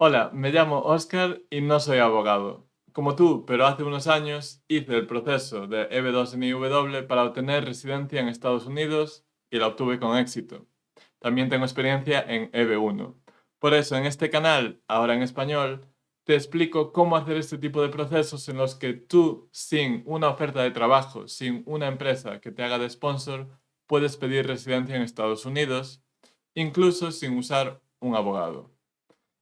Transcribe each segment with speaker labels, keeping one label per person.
Speaker 1: Hola, me llamo Oscar y no soy abogado. Como tú, pero hace unos años hice el proceso de EB2 en IW para obtener residencia en Estados Unidos y la obtuve con éxito. También tengo experiencia en EB1. Por eso, en este canal, ahora en español, te explico cómo hacer este tipo de procesos en los que tú, sin una oferta de trabajo, sin una empresa que te haga de sponsor, puedes pedir residencia en Estados Unidos, incluso sin usar un abogado.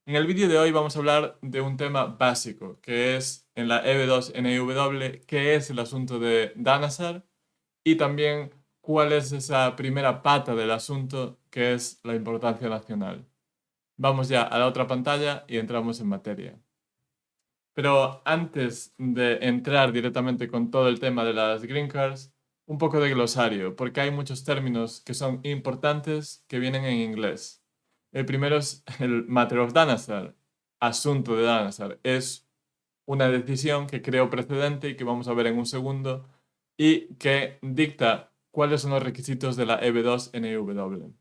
Speaker 1: En el vídeo de hoy vamos a hablar de un tema básico, que es en la EB2 NIW, qué es el asunto de Danazar y también cuál es esa primera pata del asunto, que es la importancia nacional. Vamos ya a la otra pantalla y entramos en materia. Pero antes de entrar directamente con todo el tema de las Green Cards, un poco de glosario, porque hay muchos términos que son importantes que vienen en inglés. El primero es el Matter of Danazar, asunto de Danazar. Es una decisión que creó precedente y que vamos a ver en un segundo y que dicta cuáles son los requisitos de la EB2 NIW.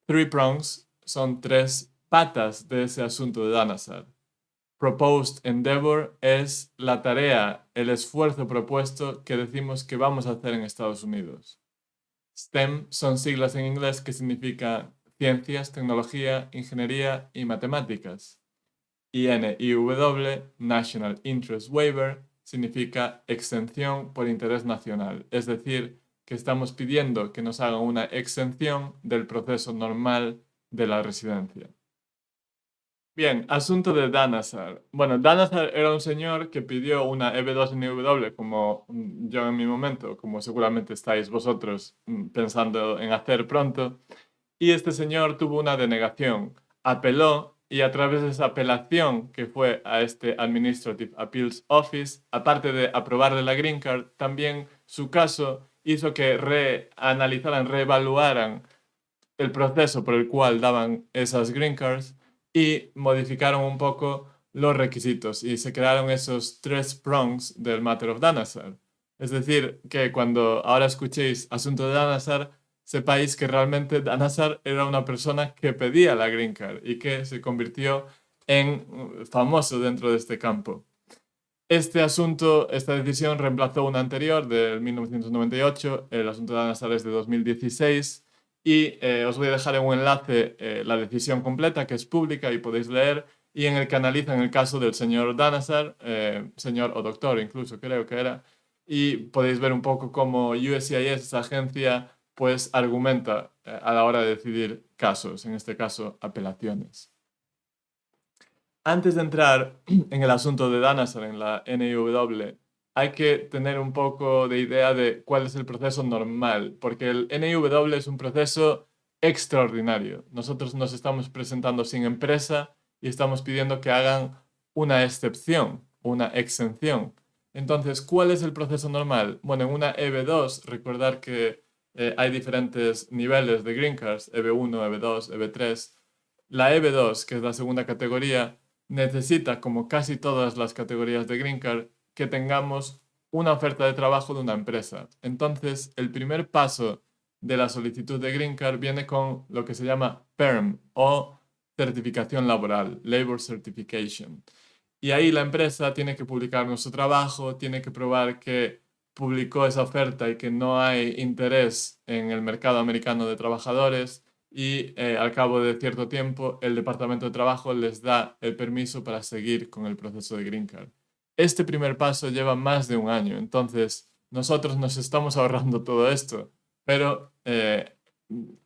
Speaker 1: Three prongs son tres patas de ese asunto de Danazar. Proposed endeavor es la tarea, el esfuerzo propuesto que decimos que vamos a hacer en Estados Unidos. STEM son siglas en inglés que significa ciencias, tecnología, ingeniería y matemáticas. Y NIW, National Interest Waiver, significa exención por interés nacional, es decir, que estamos pidiendo que nos hagan una exención del proceso normal de la residencia. Bien, asunto de Danazar. Bueno, Danazar era un señor que pidió una EB2 en IW, como yo en mi momento, como seguramente estáis vosotros pensando en hacer pronto, y este señor tuvo una denegación, apeló y a través de esa apelación que fue a este Administrative Appeals Office, aparte de aprobarle la Green Card, también su caso hizo que reanalizaran, reevaluaran el proceso por el cual daban esas Green Cards y modificaron un poco los requisitos y se crearon esos tres prongs del Matter of Danazar. Es decir, que cuando ahora escuchéis asunto de Danazar, sepáis que realmente Danazar era una persona que pedía la Green Card y que se convirtió en famoso dentro de este campo. Este asunto, esta decisión reemplazó una anterior del 1998, el asunto de Danazar es de 2016 y os voy a dejar en un enlace la decisión completa que es pública y podéis leer y en el que analizan el caso del señor Danazar, señor o doctor incluso creo que era, y podéis ver un poco cómo USCIS, esa agencia, pues argumenta a la hora de decidir casos, en este caso apelaciones. Antes de entrar en el asunto de Danazar en la NIW, hay que tener un poco de idea de cuál es el proceso normal, porque el NIW es un proceso extraordinario. Nosotros nos estamos presentando sin empresa y estamos pidiendo que hagan una excepción, una exención. Entonces, ¿cuál es el proceso normal? Bueno, en una EB2, recordar que hay diferentes niveles de Green Cards, EB1, EB2, EB3. La EB2, que es la segunda categoría, necesita, como casi todas las categorías de Green Card, que tengamos una oferta de trabajo de una empresa. Entonces, el primer paso de la solicitud de Green Card viene con lo que se llama PERM o certificación laboral, Labor Certification. Y ahí la empresa tiene que publicar nuestro trabajo, tiene que probar que publicó esa oferta y que no hay interés en el mercado americano de trabajadores y al cabo de cierto tiempo el Departamento de Trabajo les da el permiso para seguir con el proceso de Green Card. Este primer paso lleva más de un año, entonces nosotros nos estamos ahorrando todo esto, pero en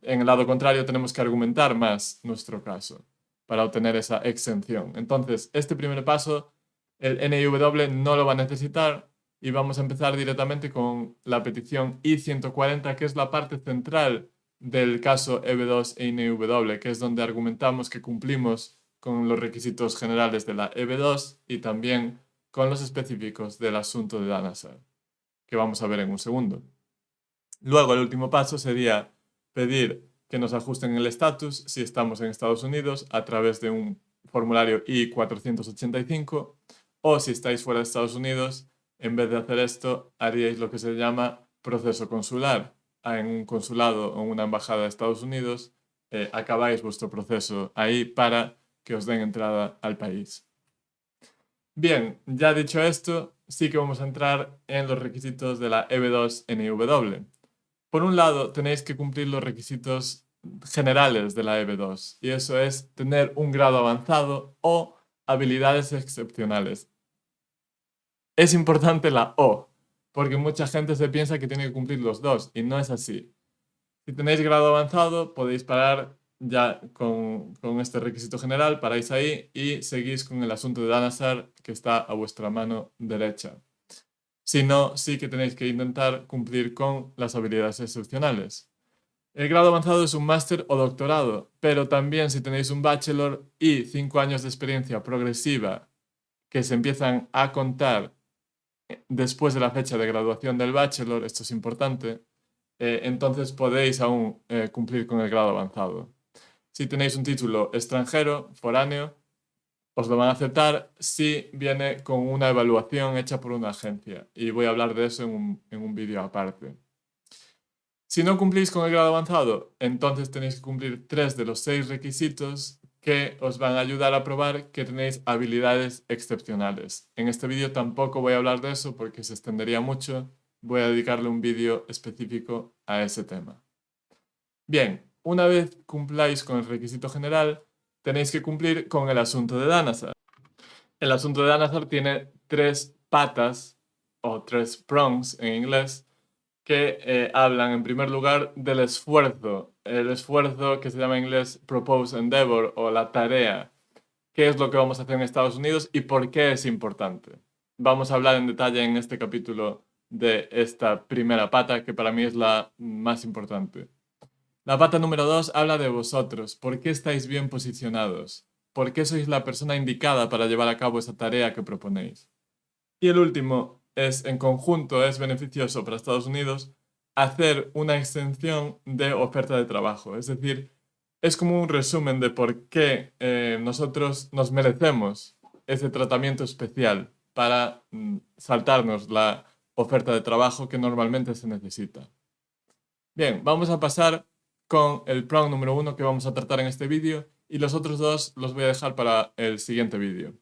Speaker 1: el lado contrario tenemos que argumentar más nuestro caso para obtener esa exención. Entonces, este primer paso, el NIW no lo va a necesitar y vamos a empezar directamente con la petición I-140, que es la parte central del caso EB2 e NIW, que es donde argumentamos que cumplimos con los requisitos generales de la EB2 y también con los específicos del asunto de Danazar, que vamos a ver en un segundo. Luego, el último paso sería pedir que nos ajusten el estatus si estamos en Estados Unidos a través de un formulario I-485 o si estáis fuera de Estados Unidos, en vez de hacer esto, haríais lo que se llama proceso consular. En un consulado o una embajada de Estados Unidos, acabáis vuestro proceso ahí para que os den entrada al país. Bien, ya dicho esto, sí que vamos a entrar en los requisitos de la EB2-NIW. Por un lado, tenéis que cumplir los requisitos generales de la EB2, y eso es tener un grado avanzado o habilidades excepcionales. Es importante la O, porque mucha gente se piensa que tiene que cumplir los dos, y no es así. Si tenéis grado avanzado, podéis parar ya con este requisito general, paráis ahí y seguís con el asunto de Danazar que está a vuestra mano derecha. Si no, sí que tenéis que intentar cumplir con las habilidades excepcionales. El grado avanzado es un máster o doctorado, pero también si tenéis un bachelor y 5 años de experiencia progresiva que se empiezan a contar después de la fecha de graduación del bachelor, esto es importante, entonces podéis aún cumplir con el grado avanzado. Si tenéis un título extranjero, foráneo, os lo van a aceptar si viene con una evaluación hecha por una agencia, y voy a hablar de eso en un vídeo aparte. Si no cumplís con el grado avanzado, entonces tenéis que cumplir 3 de los 6 requisitos que os van a ayudar a probar que tenéis habilidades excepcionales. En este vídeo tampoco voy a hablar de eso porque se extendería mucho. Voy a dedicarle un vídeo específico a ese tema. Bien, una vez cumpláis con el requisito general, tenéis que cumplir con el asunto de Danazar. El asunto de Danazar tiene 3 patas, o 3 prongs en inglés, que hablan en primer lugar del esfuerzo, el esfuerzo que se llama en inglés Proposed Endeavor o la tarea, qué es lo que vamos a hacer en Estados Unidos y por qué es importante. Vamos a hablar en detalle en este capítulo de esta primera pata que para mí es la más importante. La pata número 2 habla de vosotros, por qué estáis bien posicionados, por qué sois la persona indicada para llevar a cabo esa tarea que proponéis. Y el último es, en conjunto, es beneficioso para Estados Unidos hacer una extensión de oferta de trabajo. Es decir, es como un resumen de por qué nosotros nos merecemos ese tratamiento especial para saltarnos la oferta de trabajo que normalmente se necesita. Bien, vamos a pasar con el prong número 1 que vamos a tratar en este vídeo y los otros 2 los voy a dejar para el siguiente vídeo.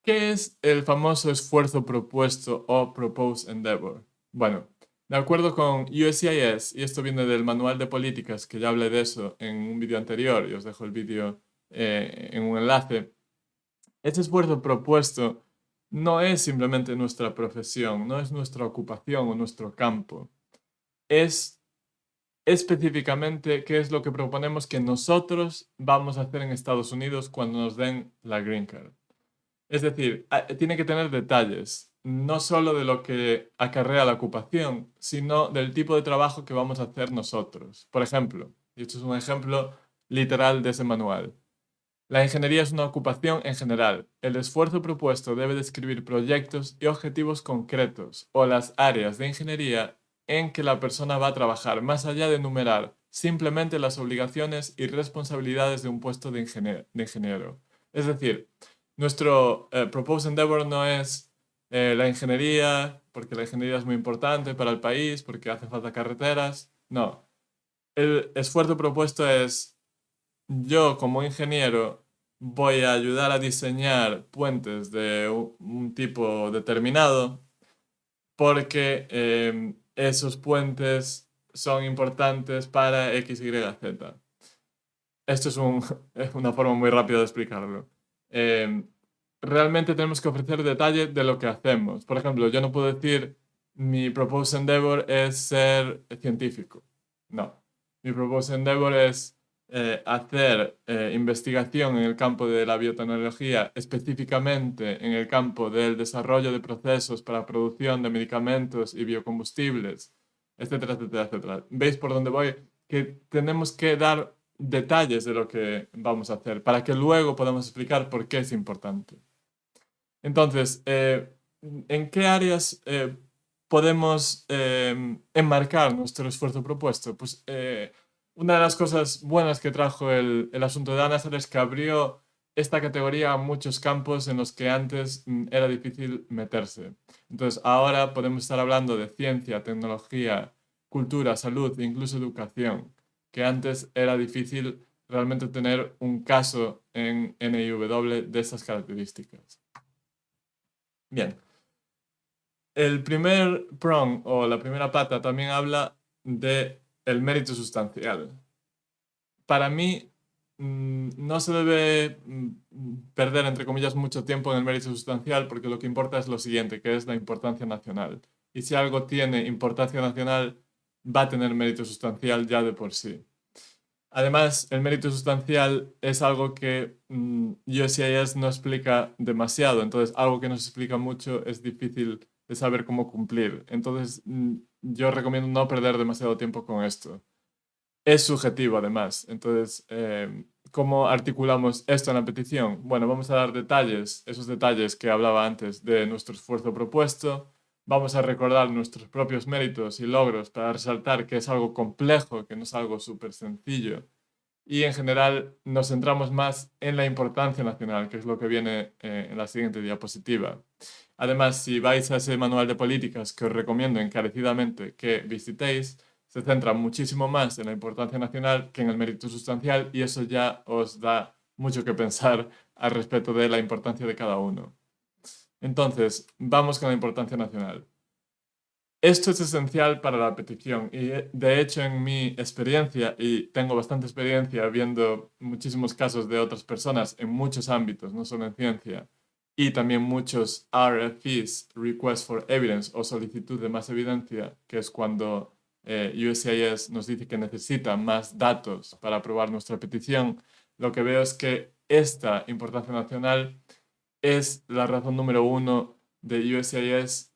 Speaker 1: ¿Qué es el famoso esfuerzo propuesto o Proposed Endeavor? Bueno, de acuerdo con USCIS, y esto viene del manual de políticas, que ya hablé de eso en un vídeo anterior, y os dejo el vídeo en un enlace, este esfuerzo propuesto no es simplemente nuestra profesión, no es nuestra ocupación o nuestro campo, es específicamente qué es lo que proponemos que nosotros vamos a hacer en Estados Unidos cuando nos den la Green Card. Es decir, tiene que tener detalles, no solo de lo que acarrea la ocupación, sino del tipo de trabajo que vamos a hacer nosotros. Por ejemplo, y esto es un ejemplo literal de ese manual. La ingeniería es una ocupación en general. El esfuerzo propuesto debe describir proyectos y objetivos concretos o las áreas de ingeniería en que la persona va a trabajar, más allá de enumerar simplemente las obligaciones y responsabilidades de un puesto de ingeniero. Es decir, nuestro Proposed Endeavor no es la ingeniería, porque la ingeniería es muy importante para el país, porque hace falta carreteras. No. El esfuerzo propuesto es, yo como ingeniero voy a ayudar a diseñar puentes de un tipo determinado porque esos puentes son importantes para X, Y, Z. Esto es una forma muy rápida de explicarlo. Realmente tenemos que ofrecer detalles de lo que hacemos. Por ejemplo, yo no puedo decir mi proposed endeavor es ser científico. No. Mi proposed endeavor es hacer investigación en el campo de la biotecnología, específicamente en el campo del desarrollo de procesos para producción de medicamentos y biocombustibles, etcétera, etcétera, etcétera. ¿Veis por dónde voy? Que tenemos que dar detalles de lo que vamos a hacer para que luego podamos explicar por qué es importante. Entonces, ¿en qué áreas podemos enmarcar nuestro esfuerzo propuesto? Pues una de las cosas buenas que trajo el asunto de Danazar es que abrió esta categoría a muchos campos en los que antes era difícil meterse. Entonces, ahora podemos estar hablando de ciencia, tecnología, cultura, salud e incluso educación, que antes era difícil realmente tener un caso en NIW de estas características. Bien. El primer prong o la primera pata también habla de el mérito sustancial. Para mí, no se debe perder, entre comillas, mucho tiempo en el mérito sustancial, porque lo que importa es lo siguiente, que es la importancia nacional. Y si algo tiene importancia nacional, va a tener mérito sustancial ya de por sí. Además, el mérito sustancial es algo que USCIS no explica demasiado, entonces algo que no se explica mucho es difícil de saber cómo cumplir. Entonces, yo recomiendo no perder demasiado tiempo con esto. Es subjetivo además, entonces, ¿cómo articulamos esto en la petición? Bueno, vamos a dar detalles, esos detalles que hablaba antes de nuestro esfuerzo propuesto. Vamos a recordar nuestros propios méritos y logros para resaltar que es algo complejo, que no es algo súper sencillo. Y en general nos centramos más en la importancia nacional, que es lo que viene en la siguiente diapositiva. Además, si vais a ese manual de políticas que os recomiendo encarecidamente que visitéis, se centra muchísimo más en la importancia nacional que en el mérito sustancial y eso ya os da mucho que pensar al respecto de la importancia de cada uno. Entonces, vamos con la importancia nacional. Esto es esencial para la petición y de hecho en mi experiencia, y tengo bastante experiencia viendo muchísimos casos de otras personas en muchos ámbitos, no solo en ciencia, y también muchos RFEs, Request for Evidence o solicitud de más evidencia, que es cuando USCIS nos dice que necesita más datos para aprobar nuestra petición, lo que veo es que esta importancia nacional es la razón número uno de USCIS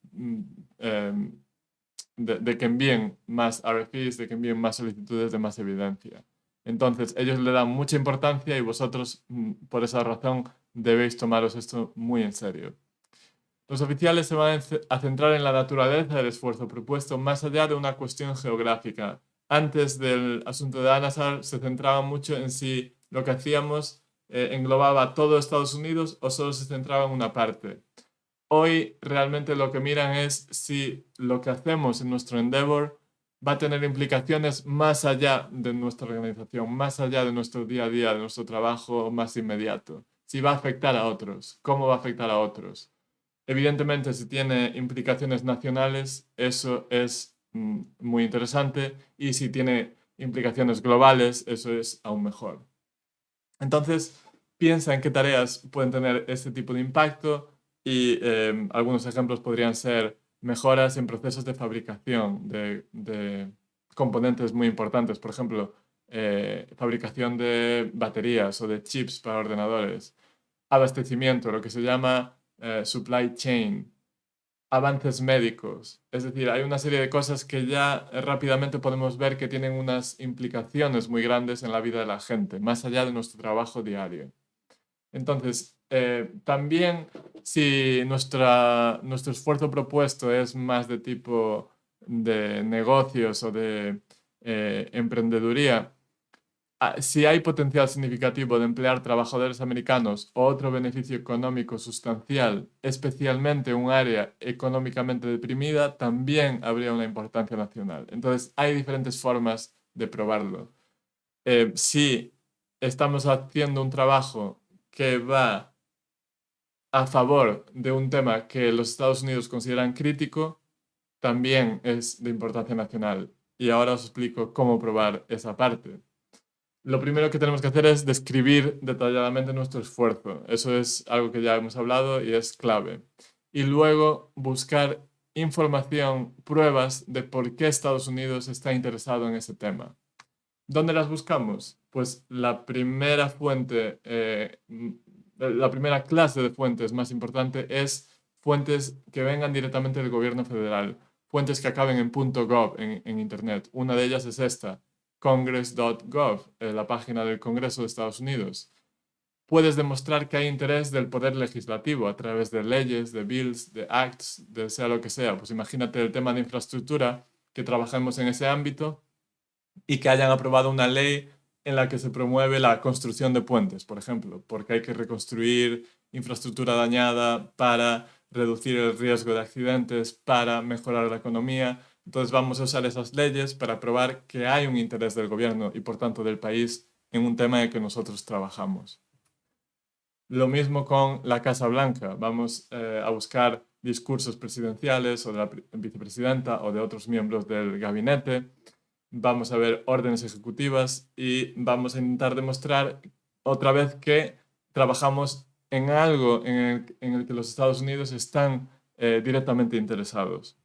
Speaker 1: de que envíen más RFIs, de que envíen más solicitudes de más evidencia. Entonces, ellos le dan mucha importancia y vosotros, por esa razón, debéis tomaros esto muy en serio. Los oficiales se van a centrar en la naturaleza del esfuerzo propuesto más allá de una cuestión geográfica. Antes del asunto de Anasar se centraba mucho en si lo que hacíamos englobaba todo Estados Unidos o solo se centraba en una parte. Hoy realmente lo que miran es si lo que hacemos en nuestro endeavor va a tener implicaciones más allá de nuestra organización, más allá de nuestro día a día, de nuestro trabajo más inmediato. Si va a afectar a otros, cómo va a afectar a otros. Evidentemente, si tiene implicaciones nacionales, eso es muy interesante y si tiene implicaciones globales, eso es aún mejor. Entonces, piensa en qué tareas pueden tener este tipo de impacto y algunos ejemplos podrían ser mejoras en procesos de fabricación de componentes muy importantes, por ejemplo, fabricación de baterías o de chips para ordenadores, abastecimiento, lo que se llama supply chain, avances médicos. Es decir, hay una serie de cosas que ya rápidamente podemos ver que tienen unas implicaciones muy grandes en la vida de la gente, más allá de nuestro trabajo diario. Entonces, también si nuestro esfuerzo propuesto es más de tipo de negocios o de emprendeduría, si hay potencial significativo de emplear trabajadores americanos o otro beneficio económico sustancial, especialmente en un área económicamente deprimida, también habría una importancia nacional. Entonces, hay diferentes formas de probarlo. Si estamos haciendo un trabajo que va a favor de un tema que los Estados Unidos consideran crítico, también es de importancia nacional. Y ahora os explico cómo probar esa parte. Lo primero que tenemos que hacer es describir detalladamente nuestro esfuerzo. Eso es algo que ya hemos hablado y es clave. Y luego buscar información, pruebas de por qué Estados Unidos está interesado en ese tema. ¿Dónde las buscamos? Pues la primera fuente, la primera clase de fuentes más importante es fuentes que vengan directamente del gobierno federal, fuentes que acaben en .gov en Internet. Una de ellas es esta, congress.gov, la página del Congreso de Estados Unidos. Puedes demostrar que hay interés del poder legislativo a través de leyes, de bills, de acts, de sea lo que sea. Pues imagínate el tema de infraestructura, que trabajemos en ese ámbito y que hayan aprobado una ley en la que se promueve la construcción de puentes, por ejemplo, porque hay que reconstruir infraestructura dañada para reducir el riesgo de accidentes, para mejorar la economía. Entonces vamos a usar esas leyes para probar que hay un interés del gobierno y por tanto del país en un tema en el que nosotros trabajamos. Lo mismo con la Casa Blanca. Vamos a buscar discursos presidenciales o de la vicepresidenta o de otros miembros del gabinete. Vamos a ver órdenes ejecutivas y vamos a intentar demostrar otra vez que trabajamos en algo en el que los Estados Unidos están directamente interesados.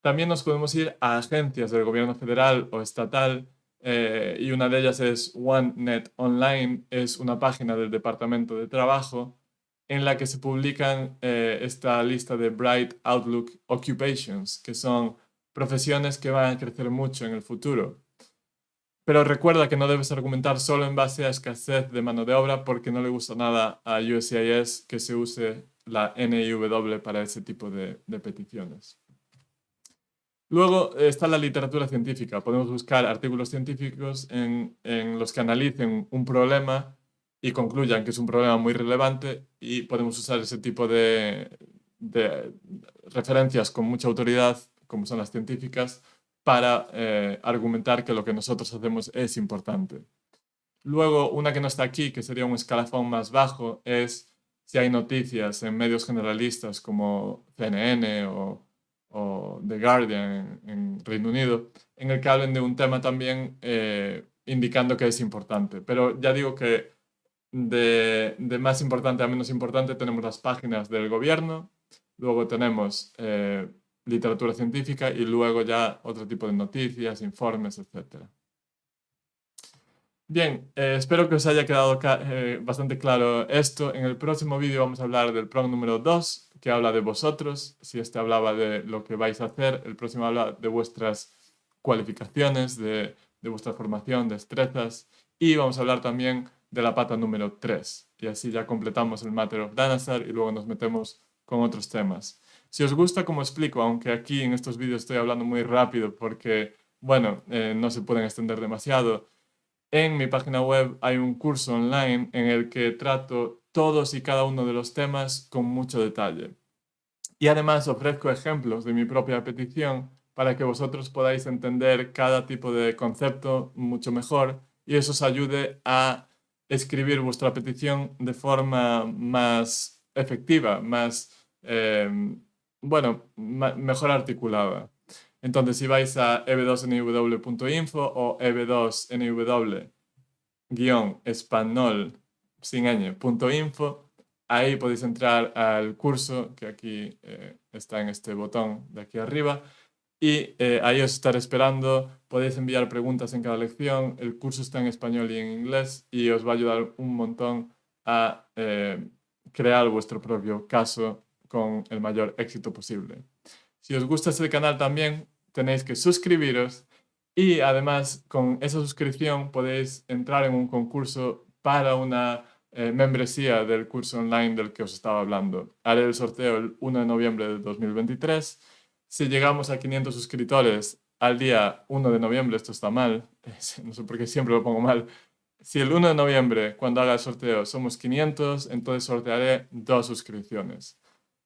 Speaker 1: También nos podemos ir a agencias del gobierno federal o estatal y una de ellas es OneNet Online, es una página del Departamento de Trabajo en la que se publican esta lista de Bright Outlook Occupations, que son profesiones que van a crecer mucho en el futuro. Pero recuerda que no debes argumentar solo en base a escasez de mano de obra porque no le gusta nada a USCIS que se use la NIW para ese tipo de peticiones. Luego está la literatura científica. Podemos buscar artículos científicos en los que analicen un problema y concluyan que es un problema muy relevante y podemos usar ese tipo de referencias con mucha autoridad, como son las científicas, para argumentar que lo que nosotros hacemos es importante. Luego, una que no está aquí, que sería un escalafón más bajo, es si hay noticias en medios generalistas como CNN o The Guardian en Reino Unido, en el que hablen de un tema también indicando que es importante. Pero ya digo que de más importante a menos importante tenemos las páginas del gobierno, luego tenemos literatura científica y luego ya otro tipo de noticias, informes, etc. Bien, espero que os haya quedado bastante claro esto. En el próximo vídeo vamos a hablar del prong número 2, que habla de vosotros. Si este hablaba de lo que vais a hacer, el próximo habla de vuestras cualificaciones, de vuestra formación, destrezas. Y vamos a hablar también de la pata número 3. Y así ya completamos el Matter of Danazar y luego nos metemos con otros temas. Si os gusta como explico, aunque aquí en estos vídeos estoy hablando muy rápido porque, bueno, no se pueden extender demasiado, en mi página web hay un curso online en el que trato todos y cada uno de los temas con mucho detalle. Y además ofrezco ejemplos de mi propia petición para que vosotros podáis entender cada tipo de concepto mucho mejor y eso os ayude a escribir vuestra petición de forma más efectiva, más, mejor articulada. Entonces, si vais a eb2niw.info o eb2niw-español sin ñ.info, ahí podéis entrar al curso que aquí está en este botón de aquí arriba y ahí os estaré esperando. Podéis enviar preguntas en cada lección. El curso está en español y en inglés y os va a ayudar un montón a crear vuestro propio caso con el mayor éxito posible. Si os gusta este canal también tenéis que suscribiros y además con esa suscripción podéis entrar en un concurso para una membresía del curso online del que os estaba hablando. Haré el sorteo el 1 de noviembre de 2023. Si llegamos a 500 suscriptores al día 1 de noviembre, esto está mal, no sé por qué siempre lo pongo mal. Si el 1 de noviembre, cuando haga el sorteo, somos 500, entonces sortearé 2 suscripciones.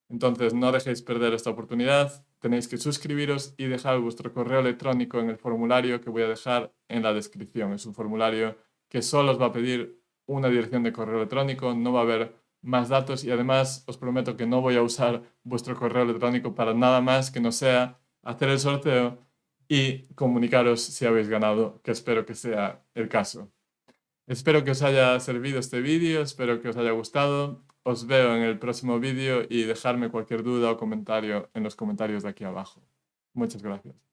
Speaker 1: Entonces, no dejéis perder esta oportunidad. Tenéis que suscribiros y dejar vuestro correo electrónico en el formulario que voy a dejar en la descripción. Es un formulario que solo os va a pedir una dirección de correo electrónico, no va a haber más datos y además os prometo que no voy a usar vuestro correo electrónico para nada más que no sea hacer el sorteo y comunicaros si habéis ganado, que espero que sea el caso. Espero que os haya servido este vídeo, espero que os haya gustado. Os veo en el próximo vídeo y dejarme cualquier duda o comentario en los comentarios de aquí abajo. Muchas gracias.